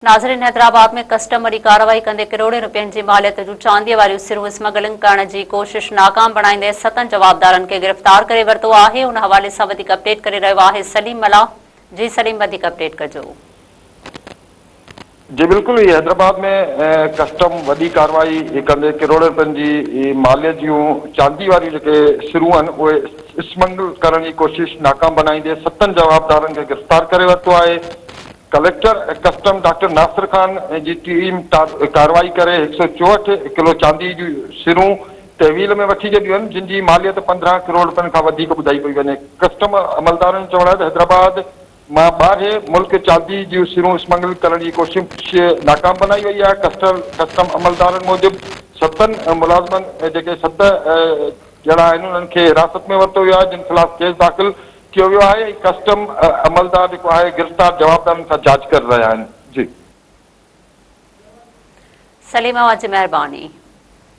नाज़रीन, हैदराबाद में कस्टम वरी कार्रवाई कंदे करोड़े रुपयनि जी मालियत जूं चांदीअ वारियूं सिरूं स्मगलिंग करण जी कोशिश नाकाम बणाईंदे 7 जवाबदारनि खे गिरफ़्तार करे वरितो आहे। उन हवाले सां वधीक अपडेट करे रहियो आहे सलीम मला। जी सलीम, वधीक अपडेट कजो। जी बिल्कुल, हैदराबाद में कस्टम वॾी कार्रवाई कंदे करोड़ रुपयनि जी मालियत जूं चांदी वारियूं जेके सिरूं आहिनि उहे स्मगल करण जी कोशिश नाकाम बणाईंदे 7 जवाबदारनि खे गिरफ़्तार करे वरितो आहे। Collector custom doctor Nasir Khan जी टीम कार्रवाई करे 164 किलो चांदी जूं सिरूं तहवील में वठी छॾियूं आहिनि, जिन जी मालियत 15 करोड़ रुपयनि खां वधीक ॿुधाई पई वञे। कस्टम अमलदारनि जो चवणु आहे त हैदराबाद मां ॿाहिरि मुल्क चांदी जूं सिरूं स्मगल करण जी कोशिश नाकाम बनाई वई आहे। कस्टम अमलदारनि मूजिबि 7 मुलाज़िमनि जेके 7 ॼणा आहिनि उन्हनि खे हिरासत में वरितो वियो आहे, जिन ख़िलाफ़ केस दाख़िल कियो वियो आहे। कस्टम अमलदार जेको आहे गिरफ़्तार जवाबदारनि सां जांच करे रहिया आहिनि। जी सलीमा, वाजी महिरबानी।